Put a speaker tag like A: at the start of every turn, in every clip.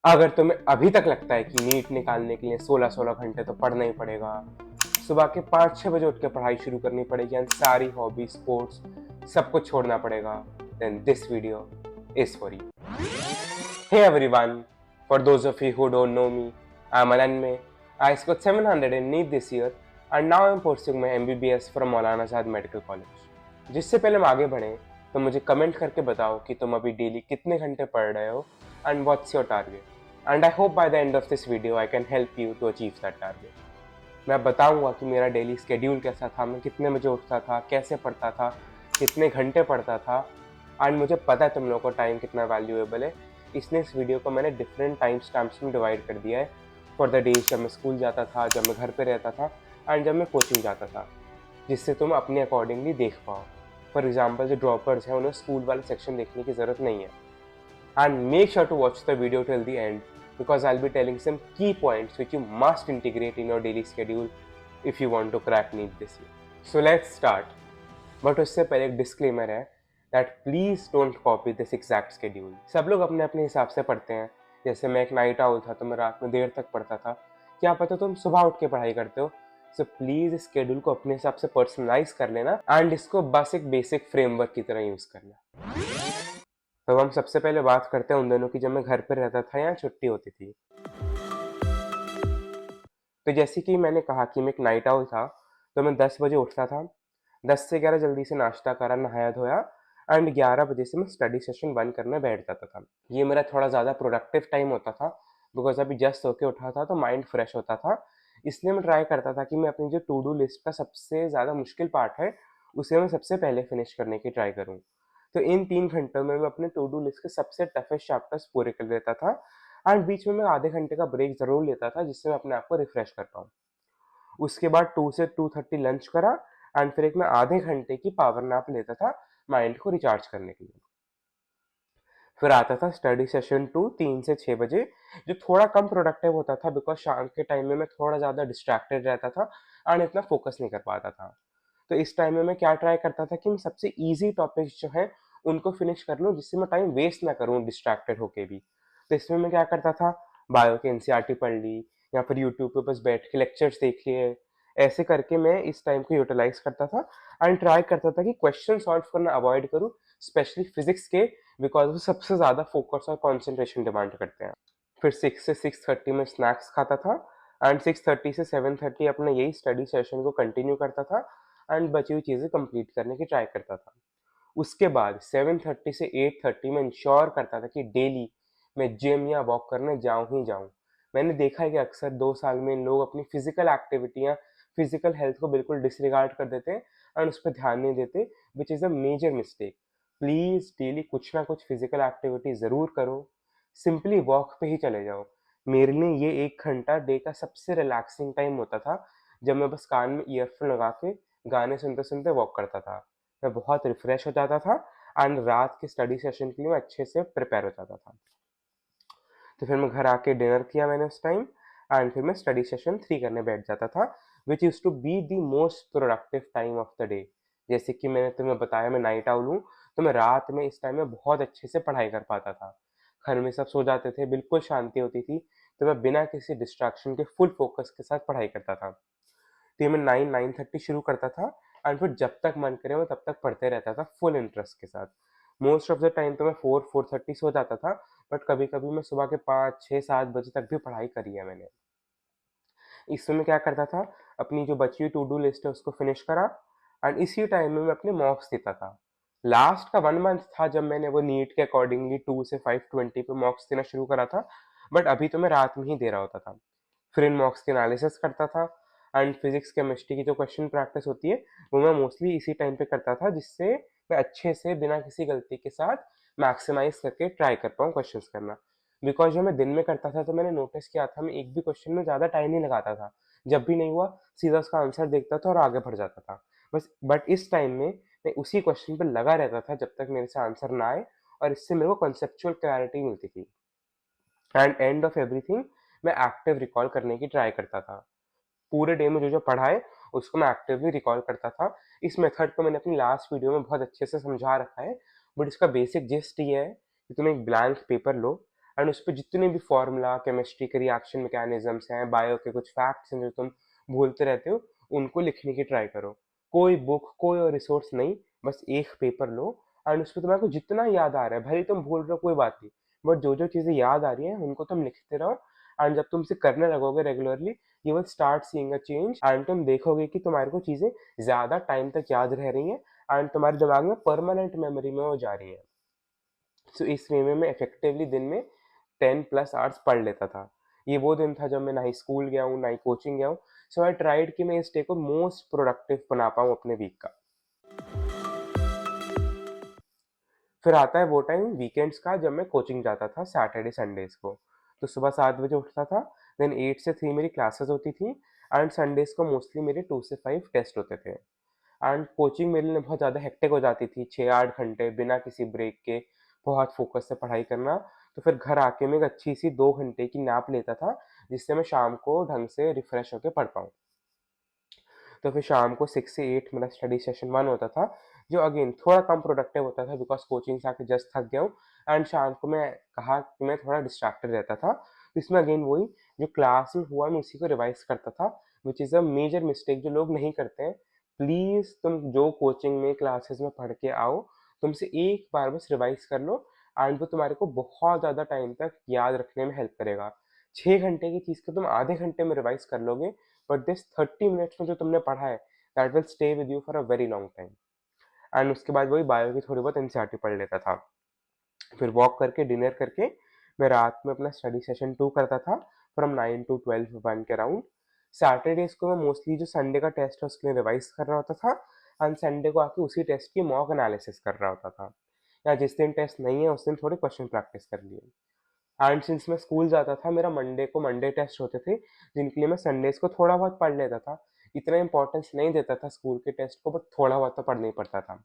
A: अगर तुम्हें अभी तक लगता है कि नीट निकालने के लिए 16-16 घंटे तो पढ़ना ही पड़ेगा, सुबह के 5-6 बजे उठ के पढ़ाई शुरू करनी पड़ेगी एंड सारी हॉबी स्पोर्ट्स सब कुछ छोड़ना पड़ेगा, then this video is for you. Hey everyone, for those of you who don't know me, I'm Ananme. I scored 700 in NEET this year and now I'm pursuing my MBBS from Maulana Azad Medical College. जिससे पहले हम आगे बढ़ें तो मुझे comment करके बताओ कि तुम अभी डेली कितने घंटे पढ़ रहे हो and what's your target and I hope by the end of this video I can help you to achieve that target. मैं बताऊंगा कि मेरा डेली स्केड्यूल कैसा था, मैं कितने बजे उठता था, कैसे पढ़ता था, कितने घंटे पढ़ता था एंड मुझे पता है तुम लोगों को टाइम कितना वैल्यूएबल है, इसलिए इस वीडियो को मैंने डिफरेंट टाइम स्टैम्प्स में डिवाइड कर दिया है फॉर द डेज जब मैं स्कूल जाता था, जब मैं घर पे रहता था एंड जब मैं कोचिंग जाता था, जिससे तुम अपने अकॉर्डिंगली देख पाओ। फॉर एग्जाम्पल जो ड्रॉपर्स हैं उन्हें स्कूल वाला सेक्शन देखने की ज़रूरत नहीं है। And make sure to watch the video till the end because I will be telling some key points which you must integrate in your daily schedule if you want to crack NEET this year. So let's start. But उससे पहले एक disclaimer है that please don't copy this exact schedule. सब लोग अपने अपने हिसाब से पढ़ते हैं। जैसे मैं एक नाइट आउल था तो मैं रात में देर तक पढ़ता था, क्या पता तुम सुबह उठ के पढ़ाई करते हो। सो प्लीज इस शेड्यूल को अपने हिसाब से पर्सनलाइज कर लेना एंड इसको बस एक बेसिक फ्रेमवर्क की तरह यूज करना। तो हम सबसे पहले बात करते हैं उन दिनों की जब मैं घर पर रहता था या छुट्टी होती थी। तो जैसे कि मैंने कहा कि मैं एक नाइट आउल था, तो मैं 10 बजे उठता था, 10 से 11 जल्दी से नाश्ता करा, नहाया धोया एंड 11 बजे से मैं स्टडी सेशन वन करने बैठ जाता था। ये मेरा थोड़ा ज़्यादा प्रोडक्टिव टाइम होता था बिकॉज अभी जस्ट सो के उठा था तो माइंड फ्रेश होता था। इसलिए मैं ट्राई करता था कि मैं अपनी जो टू डू लिस्ट का सबसे ज़्यादा मुश्किल पार्ट है उसे मैं सबसे पहले फिनिश करने की ट्राई करूँ। तो इन 3 घंटों में मैं अपने टू डू लिस्ट के सबसे टफेस्ट चैप्टर्स पूरे कर लेता था एंड बीच में मैं आधे घंटे का ब्रेक ज़रूर लेता था जिससे मैं अपने आप को रिफ्रेश कर पाऊँ। उसके बाद 2 से 2:30 लंच करा एंड फिर एक मैं आधे घंटे की पावर नैप लेता था माइंड को रिचार्ज करने के लिए। फिर आता था स्टडी सेशन 2 3 से 6 बजे, जो थोड़ा कम प्रोडक्टिव होता था बिकॉज शाम के टाइम में मैं थोड़ा ज़्यादा डिस्ट्रैक्टेड रहता था एंड इतना फोकस नहीं कर पाता था। तो इस टाइम में मैं क्या ट्राई करता था कि मैं सबसे ईजी टॉपिक्स जो हैं उनको फिनिश कर लूँ जिससे मैं टाइम वेस्ट ना करूँ डिस्ट्रैक्टेड होके भी। तो इसमें मैं क्या करता था, बायो की एनसीईआरटी पढ़ ली या फिर यूट्यूब पे बस बैठ के लेक्चर्स देख लिए। ऐसे करके मैं इस टाइम को यूटिलाइज करता था एंड ट्राई करता था कि क्वेश्चन सॉल्व करना अवॉइड करूँ, स्पेशली फिजिक्स के, बिकॉज वो सबसे ज़्यादा फोकस और कॉन्सेंट्रेशन डिमांड करते हैं। फिर 6 से 6:30 में स्नैक्स खाता था एंड 6:30 से 7:30 अपना यही स्टडी सेशन को कंटिन्यू करता था एंड बची हुई चीज़ें कंप्लीट करने की ट्राई करता था। उसके बाद 7:30 से 8:30 में इंश्योर करता था कि डेली मैं जिम या वॉक करने जाऊं ही जाऊं। मैंने देखा है कि अक्सर 2 साल में इन लोग अपनी फिजिकल एक्टिविटी या फिजिकल हेल्थ को बिल्कुल डिसरिगार्ड कर देते हैं एंड उस पर ध्यान नहीं देते, which is a major mistake. Please daily कुछ ना कुछ फिजिकल एक्टिविटी ज़रूर करो, सिंपली वॉक पे ही चले जाओ। मेरे लिए ये 1 घंटा डे का सबसे रिलैक्सिंग टाइम होता था जब मैं बस कान में ईयरफोन लगा के गाने सुनते सुनते वॉक करता था। मैं बहुत रिफ्रेश हो जाता था एंड रात के स्टडी सेशन के लिए मैं अच्छे से प्रिपेयर हो जाता था। तो फिर मैं घर आके डिनर किया मैंने उस टाइम एंड फिर मैं स्टडी सेशन 3 करने बैठ जाता था, which use to be the most productive time of the day. जैसे कि मैंने तुम्हें बताया मैं नाइट आउल हूँ, तो मैं रात में इस टाइम में बहुत अच्छे से पढ़ाई कर पाता था। घर में सब सो जाते थे, बिल्कुल शांति होती थी, तो मैं बिना किसी डिस्ट्रैक्शन के फुल फोकस के साथ पढ़ाई करता था। तो ये मैं 9-9:30 शुरू करता था एंड फिर जब तक मन करे मैं तब तक पढ़ते रहता था फुल इंटरेस्ट के साथ। मोस्ट ऑफ द टाइम तो मैं 4-4:30 सो जाता था, बट कभी कभी मैं सुबह के 5-6-7 बजे तक भी पढ़ाई करी है मैंने। इसमें मैं क्या करता था, अपनी जो बची हुई टू डू लिस्ट है उसको फिनिश करा एंड इसी टाइम में मैं अपने मॉक्स देता था। लास्ट का 1 मंथ था जब मैंने वो नीट के अकॉर्डिंगली 2 से 5:20 पे मॉक्स देना शुरू करा था, बट अभी तो मैं रात में ही दे रहा होता था। फिर इन मॉक्स के एनालिसिस करता था एंड फिजिक्स केमिस्ट्री की जो क्वेश्चन प्रैक्टिस होती है वो मैं मोस्टली इसी टाइम पे करता था, जिससे मैं अच्छे से बिना किसी गलती के साथ मैक्सिमाइज करके ट्राई कर पाऊँ क्वेश्चन करना। बिकॉज जब मैं दिन में करता था तो मैंने नोटिस किया था मैं एक भी क्वेश्चन में ज़्यादा टाइम नहीं लगाता था। जब भी नहीं हुआ सीधा उसका आंसर देखता था और आगे बढ़ जाता था बस। बट इस टाइम में मैं उसी क्वेश्चन पर लगा रहता था जब तक मेरे से आंसर ना आए, और इससे मेरे को कॉन्सेप्चुअल क्लैरिटी मिलती थी एंड एंड ऑफ एवरीथिंग मैं एक्टिव रिकॉल करने की ट्राई करता था। पूरे डे में जो जो पढ़ा है उसको मैं एक्टिवली रिकॉल करता था। इस मेथड को मैंने अपनी लास्ट वीडियो में बहुत अच्छे से समझा रखा है, बट इसका बेसिक जिस्ट ये है कि तुम एक ब्लैंक पेपर लो एंड उस पे जितने भी फॉर्मूला, केमिस्ट्री के रिएक्शन मैकेनिज़्म्स हैं, बायो के कुछ फैक्ट्स हैं जो तुम भूलते रहते हो, उनको लिखने की ट्राई करो। कोई बुक, कोई और रिसोर्स नहीं, बस एक पेपर लो एंड उसपे तुम्हारे को जितना याद आ रहा है, भले ही तुम भूल रहे हो कोई बात नहीं, बट जो-जो चीज़ें याद आ रही हैं, उनको तुम लिखते रहो एंड जब तुम इसे करने लगोगे regularly, you will start seeing a change and तुम देखोगे कि तुम्हारे को चीज़ें ज़्यादा टाइम तक याद रह रही हैं एंड तुम्हारे दिमाग में परमानेंट मेमोरी में वो जा रही हैं। सो इस वे में मैं इफेक्टिवली दिन में 10 प्लस आवर्स पढ़ लेता था। ये वो दिन था जब मैं ना ही स्कूल गया हूँ, ना ही कोचिंग गया हूँ। सो आई ट्राइड कि मैं इस डे को मोस्ट प्रोडक्टिव बना पाऊँ अपने वीक का। फिर आता है वो टाइम वीकेंड्स का जब मैं कोचिंग जाता था सैटरडे संडेज़ को। तो सुबह 7 बजे उठता था, देन 8 से 3 मेरी क्लासेस होती थी एंड संडेज़ को मोस्टली मेरे 2 से 5 टेस्ट होते थे। एंड कोचिंग मेरे लिए बहुत ज़्यादा हेक्टिक हो जाती थी, 6-8 घंटे बिना किसी ब्रेक के बहुत फ़ोकस से पढ़ाई करना। तो फिर घर आके मैं एक अच्छी-सी 2 घंटे की नैप लेता था, जिससे मैं शाम को ढंग से रिफ्रेश होके पढ़ पाऊँ। तो फिर शाम को 6 से 8 मेरा स्टडी सेशन 1 होता था, जो अगेन थोड़ा कम प्रोडक्टिव होता था बिकॉज़ कोचिंग से आके जस्ट थक गया हूँ एंड शाम को मैं कहा कि मैं थोड़ा डिस्ट्रैक्टेड रहता था। तो इसमें अगेन वही जो क्लास में हुआ मैं उसी को रिवाइज़ करता था, which is a major mistake जो लोग नहीं करते हैं। प्लीज़ तुम जो कोचिंग में, क्लासेस में पढ़ के आओ, तुम उसे एक बार बस रिवाइज़ कर लो एंड वो तुम्हारे को बहुत ज़्यादा टाइम तक याद रखने में हेल्प करेगा। 6 घंटे की चीज़ को तुम आधे घंटे में रिवाइज़ कर लोगे, बट दिस 30 मिनट्स में जो तुमने पढ़ा है, that will stay with you for a very long time. And उसके बाद वही बायो की थोड़ी बहुत एनसीईआरटी पढ़ लेता था। फिर वॉक करके, डिनर करके, मैं रात में अपना स्टडी सेशन 2 करता था, फ्रॉम 9 टू 12 1 के अराउंड। सैटरडेज़ को मैं मोस्टली जो संडे का टेस्ट है उसके लिए रिवाइज़ कर रहा होता था एंड संडे को आके उसी टेस्ट की मॉक एनालिसिस कर रहा होता था। या जिस दिन टेस्ट नहीं है, उस दिन थोड़े क्वेश्चन प्रैक्टिस कर लिए। एंड सिंस मैं स्कूल जाता था, मेरा मंडे को मंडे टेस्ट होते थे, जिनके लिए मैं संडेज़ को थोड़ा बहुत पढ़ लेता था। इतना इम्पोर्टेंस नहीं देता था स्कूल के टेस्ट को, बट थोड़ा बहुत तो पढ़ना ही पड़ता था।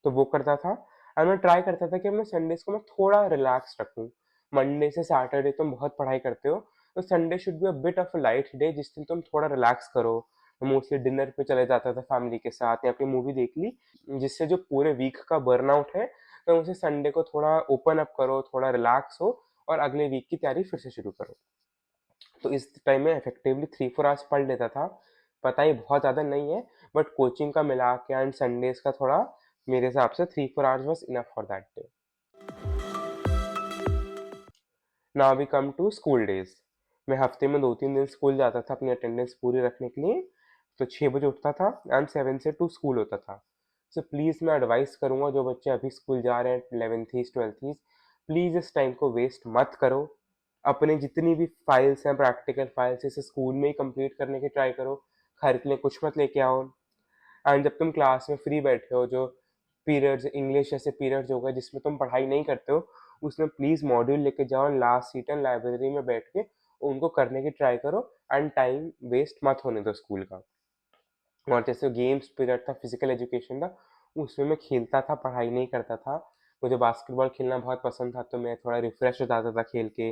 A: तो वो करता था एंड मैं ट्राई करता था कि अपने संडेज़ को मैं थोड़ा रिलैक्स रखूँ। मंडे से सैटरडे तुम बहुत पढ़ाई करते हो, तो Sunday should be a bit of a light day जिस दिन तुम थोड़ा रिलैक्स करो। मोस्टली डिनर पे चले जाता था फैमिली के साथ या कोई मूवी देख ली, जिससे जो पूरे वीक का बर्नआउट है, तो उसे संडे को थोड़ा ओपन अप करो, थोड़ा रिलैक्स हो और अगले वीक की तैयारी फिर से शुरू करो। तो इस टाइम में इफेक्टिवली 3-4 आवर्स पढ़ लेता था। पता ही बहुत ज़्यादा नहीं है, बट कोचिंग का मिला के एंड संडेज़ का थोड़ा मेरे हिसाब से 3-4 hours was enough for that day. Now we come to school days. मैं हफ्ते में 2-3 दिन स्कूल जाता था अपनी अटेंडेंस पूरी रखने के लिए। तो 6 बजे उठता था एंड 7 से 2 स्कूल होता था। सो प्लीज़ मैं एडवाइस करूँगा जो बच्चे अभी स्कूल जा रहे हैं 11th 12th, प्लीज़ इस टाइम को वेस्ट मत करो। अपनी जितनी भी फाइल्स हैं, प्रैक्टिकल फाइल्स, इसे स्कूल में ही कंप्लीट करने की ट्राई करो। घर के लिए कुछ मत लेके आओ। एंड जब तुम क्लास में फ्री बैठे हो, जो पीरियड्स इंग्लिश जैसे पीरियड्स हो गए जिसमें तुम पढ़ाई नहीं करते हो, उसमें प्लीज़ मॉड्यूल लेके जाओ, लास्ट सीट एंड लाइब्रेरी में बैठ के उनको करने की ट्राई करो एंड टाइम वेस्ट मत होने दो स्कूल का। और जैसे गेम्स पीरियड था, फिजिकल एजुकेशन था, उसमें मैं खेलता था, पढ़ाई नहीं करता था। मुझे बास्केटबॉल खेलना बहुत पसंद था, तो मैं थोड़ा रिफ्रेश हो जाता था खेल के,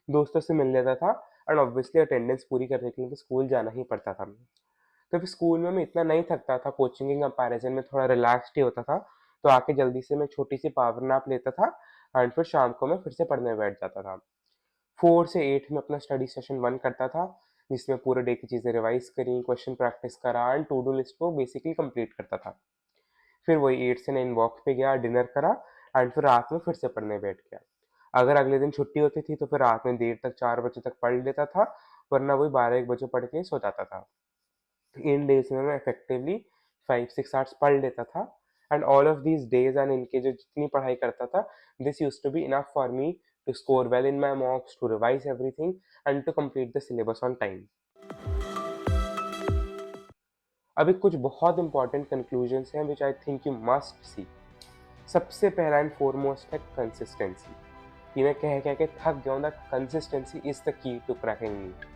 A: दोस्तों से मिल लेता था एंड ऑब्वियसली अटेंडेंस पूरी करने के लिए तो स्कूल जाना ही पड़ता था। तो फिर स्कूल में मैं इतना नहीं थकता था, कोचिंग के कंपैरिज़न में थोड़ा रिलैक्स्ड ही होता था, तो आके जल्दी से मैं छोटी-सी पावर नैप लेता था एंड फिर शाम को मैं फिर से पढ़ने बैठ जाता था। 4 से 8 में अपना स्टडी सेशन 1 करता था, जिसमें पूरे डे की चीज़ें रिवाइज़ करी, क्वेश्चन प्रैक्टिस करा एंड टू डू लिस्ट को बेसिकली कंप्लीट करता था। फिर वही 8 से 9 वॉक पे गया, डिनर करा एंड फिर रात में फिर से पढ़ने बैठ गया। अगर अगले दिन छुट्टी होती थी, तो फिर रात में देर तक 4 बजे तक पढ़ लेता था, वरना वही 12-1 बजे पढ़ के सो जाता था। इन डेज़ में मैं इफेक्टिवली 5-6 आवर्स पढ़ लेता था and all of these days and इनके जो जितनी पढ़ाई करता था, this used to be enough for me to score well in my mocks, to revise everything and to complete the syllabus on time. अभी कुछ बहुत इंपॉर्टेंट कंक्लूजन्स हैं which I think you must see. सबसे पहला and foremost है consistency. ये मैं कह के थक गया हूँ that consistency is the key to cracking NEET.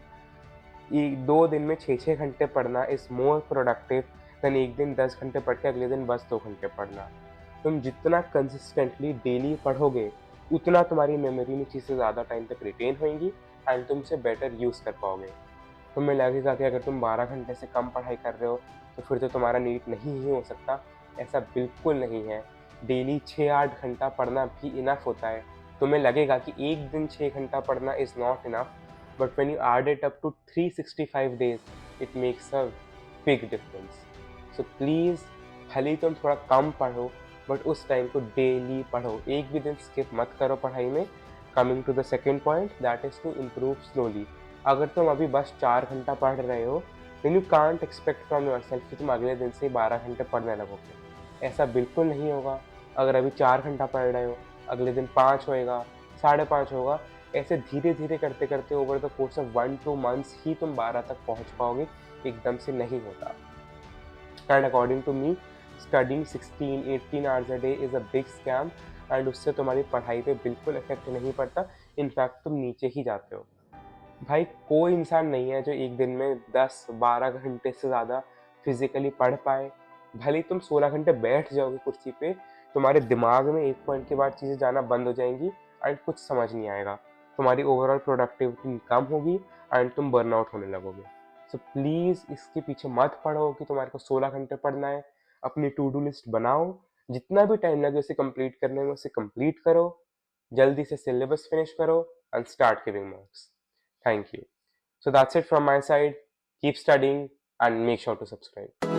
A: ये 2 दिन में 6-6 घंटे पढ़ना इज़ मोर प्रोडक्टिव देन एक दिन 10 घंटे पढ़ के अगले दिन बस 2 घंटे पढ़ना। तुम जितना कंसिस्टेंटली डेली पढ़ोगे, उतना तुम्हारी मेमोरी में चीज़ें ज़्यादा टाइम तक रिटेन होएँगी एंड तुम उसे बेटर यूज़ कर पाओगे। तुम्हें लगेगा कि अगर तुम 12 घंटे से कम पढ़ाई कर रहे हो, तो फिर तो तुम्हारा नीट नहीं ही हो सकता। ऐसा बिल्कुल नहीं है। डेली 6-8 घंटा पढ़ना भी इनफ होता है। तुम्हें लगेगा कि एक दिन 6 घंटा पढ़ना is not enough, but when you add it up to 365 days it makes a big difference. So please, भले ही तुम थोड़ा कम पढ़ो, बट उस टाइम को डेली पढ़ो, एक भी दिन स्किप मत करो पढ़ाई में। Coming to the second point, that is to improve slowly. अगर तुम अभी बस 4 घंटा पढ़ रहे हो, then you can't expect from yourself कि तुम अगले दिन से 12 घंटे पढ़ने लगोगे। ऐसा बिल्कुल नहीं होगा। अगर अभी 4 घंटा पढ़ रहे हो, अगले दिन 5 होएगा, 5.5 होगा, ऐसे धीरे धीरे करते करते over the course of 1-2 months ही तुम 12 तक पहुंच पाओगे। एकदम से नहीं होता। And according to me, studying 16-18 hours a day is a big scam, and उससे तुम्हारी पढ़ाई पे बिल्कुल इफेक्ट नहीं पड़ता। इनफैक्ट तुम नीचे ही जाते हो। भाई, कोई इंसान नहीं है जो एक दिन में 10-12 घंटे से ज़्यादा फिजिकली पढ़ पाए। भले ही तुम 16 घंटे बैठ जाओगे कुर्सी पे, तुम्हारे दिमाग में एक पॉइंट के बाद चीज़ें जाना बंद हो जाएंगी एंड कुछ समझ नहीं आएगा। तुम्हारी ओवरऑल प्रोडक्टिविटी कम होगी एंड तुम बर्नआउट होने लगोगे। सो प्लीज़ इसके पीछे मत पड़ो कि तुम्हारे को 16 घंटे पढ़ना है। अपनी टू डू लिस्ट बनाओ, जितना भी टाइम लगे उसे कंप्लीट करने में उसे कंप्लीट करो, जल्दी से सिलेबस फिनिश करो and start giving marks. Thank you. So that's it from my side. Keep studying and make sure to subscribe.